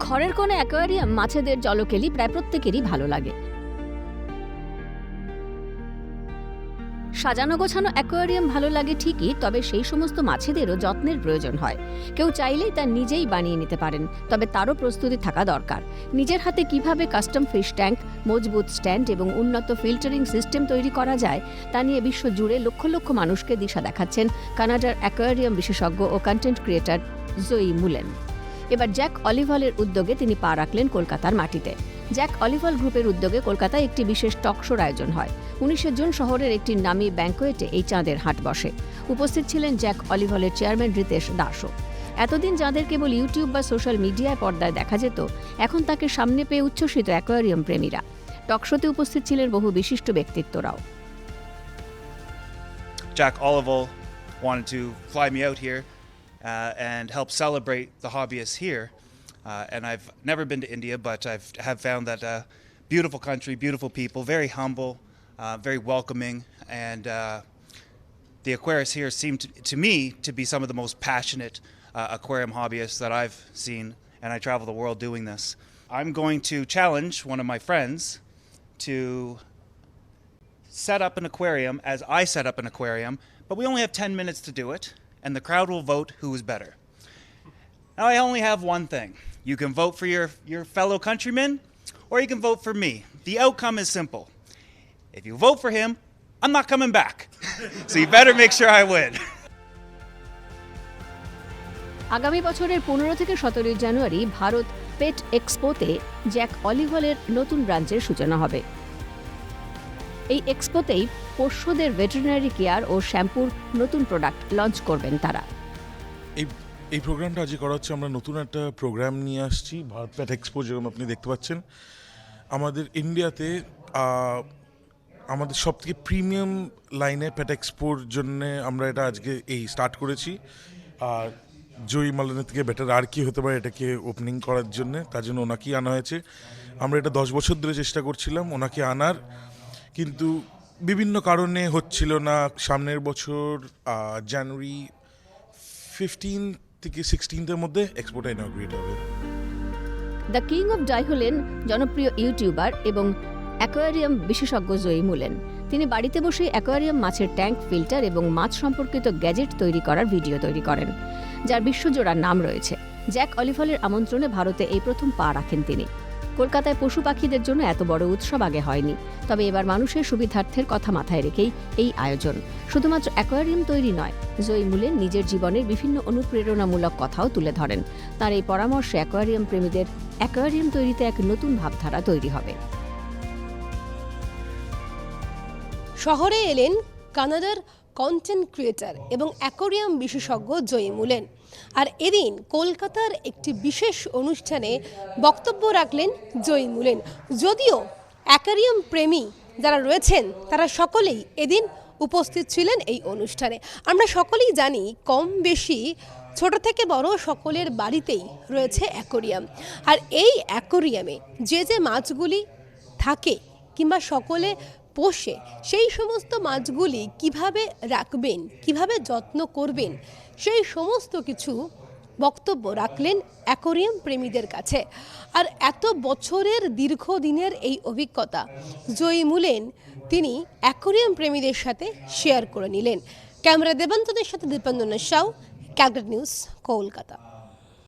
ঘরের কোণে অ্যাকোয়ারিয়াম মাছেদের জলকেলি প্রায় প্রত্যেকেরই ভালো লাগে। সাজানো গোছানো অ্যাকোয়ারিয়াম ভালো লাগে ঠিকই, তবে সেই সমস্ত মাছেদেরও যত্নের প্রয়োজন হয়। কেউ চাইলেই তা নিজেই বানিয়ে নিতে পারেন, তবে তারও প্রস্তুতি থাকা দরকার। নিজের হাতে কিভাবে কাস্টম ফিশ ট্যাঙ্ক, মজবুত স্ট্যান্ড এবং উন্নত ফিল্টারিং সিস্টেম তৈরি করা যায় তা নিয়ে বিশ্ব জুড়ে লক্ষ লক্ষ মানুষকে দিশা দেখাচ্ছেন কানাডার অ্যাকোয়ারিয়াম বিশেষজ্ঞ ও কন্টেন্ট ক্রিয়েটর জোয়ি মুলেন। এবার জ্যাক অলিভালের উদ্যোগে তিনি পা রাখলেন কলকাতার মাটিতে। জ্যাক অলিভাল গ্রুপের উদ্যোগে কলকাতায় একটি বিশেষ টক শোর আয়োজন হয়। 19 জুন শহরের একটি নামী ব্যাংকোয়েটে এই চাঁদের হাট বসে। উপস্থিত ছিলেন জ্যাক অলিভালের চেয়ারম্যান রিতেশ দাসও। এতদিন যাঁদের কেবল ইউটিউব বা সোশ্যাল মিডিয়ায় পর্দায় দেখা যেত, এখন তাকে সামনে পেয়ে উচ্ছ্বসিত অ্যাকোয়ারিয়াম প্রেমীরা। টক শোতে উপস্থিত ছিলেন বহু বিশিষ্ট ব্যক্তিত্বরাও। Jack Olival wanted to fly me out here and help celebrate the hobbyists here. And I've never been to India, but I have found that beautiful country, beautiful people, very humble, very welcoming, and the aquarists here seem to me to be some of the most passionate aquarium hobbyists that I've seen, and I travel the world doing this. I'm going to challenge one of my friends to set up an aquarium as I set up an aquarium, but we only have 10 minutes to do it, and the crowd will vote who is better. Now I only have one thing. You can vote for your fellow countrymen, or you can vote for me. The outcome is simple. If you vote for him, I'm not coming back. So you better make sure I win. আগামী বছরের 15 থেকে 17 জানুয়ারি ভারত পেট এক্সপোতে Jack অলিভালের নতুন ব্রাঞ্চের সূচনা হবে। এই এক্সপোতেই পোষ্যদের veterinary care ও শ্যাম্পুর নতুন প্রোডাক্ট লঞ্চ করবেন তারা। এই প্রোগ্রামটা আজকে করা হচ্ছে, আমরা নতুন একটা প্রোগ্রাম নিয়ে আসছি, ভারত প্যাট এক্সপো, যেরকম আপনি দেখতে পাচ্ছেন। আমাদের ইন্ডিয়াতে আমাদের সবথেকে প্রিমিয়াম লাইনে প্যাট এক্সপোর জন্য আমরা এটা আজকে স্টার্ট করেছি। আর জয়ী মালানের থেকে বেটার আর কি হতে পারে এটাকে ওপেনিং করার জন্য, তার জন্য ওনাকেই আনা হয়েছে। আমরা এটা 10 বছর ধরে চেষ্টা করছিলাম ওনাকে আনার, কিন্তু বিভিন্ন কারণে হচ্ছিল না। সামনের বছর জানুয়ারি 15 থেকে 16-এর মধ্যে এক্সপোর্টটা ইনগ্রেট হবে। দ্য কিং অফ ডাই হলেন জনপ্রিয় ইউটিউবার এবং অ্যাকোয়ারিয়াম বিশেষজ্ঞ জয়ী মুলেন। তিনি বাড়িতে বসে অ্যাকোয়ারিয়াম মাছের ট্যাঙ্ক, ফিল্টার এবং মাছ সম্পর্কিত গ্যাজেট তৈরি করার ভিডিও তৈরি করেন, যার বিশ্বজোড়া নাম রয়েছে। জ্যাক অলিভালের আমন্ত্রণে ভারতে এই প্রথম পা রাখেন তিনি। কলকাতায় পশু পাখিদের জন্য এত বড় উৎসব আগে হয়নি, তবে এবার মানুষের সুবিধার্থের কথা মাথায় রেখেই এই আয়োজন। শুধুমাত্র অ্যাকোয়ারিয়াম তৈরি নয়, জয়ী মুলেন নিজের জীবনের বিভিন্ন অনুপ্রেরণামূলক কথাও তুলে ধরেন। তার এই পরামর্শে অ্যাকোয়ারিয়াম প্রেমীদের অ্যাকোয়ারিয়াম তৈরিতে এক নতুন ভাবধারা তৈরি হবে। শহরে এলেন কানাডার কন্টেন্ট ক্রিয়েটর এবং অ্যাকোয়ারিয়াম বিশেষজ্ঞ জয়ী মুলেন। আর এদিন কলকাতার একটি বিশেষ অনুষ্ঠানে বক্তব্য রাখলেন জয়ী মুলেন। যদিও অ্যাকোয়ারিয়াম প্রেমী যারা রয়েছেন তারা সকলেই এদিন উপস্থিত ছিলেন এই অনুষ্ঠানে। আমরা সকলেই জানি কম বেশি ছোট থেকে বড় সকলের বাড়িতেই রয়েছে অ্যাকোয়ারিয়াম। আর এই অ্যাকোয়ারিয়ামে যে মাছগুলি থাকে কিংবা সকলে পোষে, সেই সমস্ত মাছগুলি কিভাবে রাখবেন, কিভাবে যত্ন করবেন, সেই সমস্ত কিছু বক্তব্য রাখলেন অ্যাকোয়ারিয়াম প্রেমীদের কাছে। আর এত বছরের দীর্ঘদিনের এই অভিজ্ঞতা জয়ী মুলেন তিনি অ্যাকোয়ারিয়াম প্রেমীদের সাথে শেয়ার করে নিলেন। ক্যামেরা দেবান্তদের সাথে দীপেন্দ্র সাউ, ক্যালকাটা নিউজ, কলকাতা।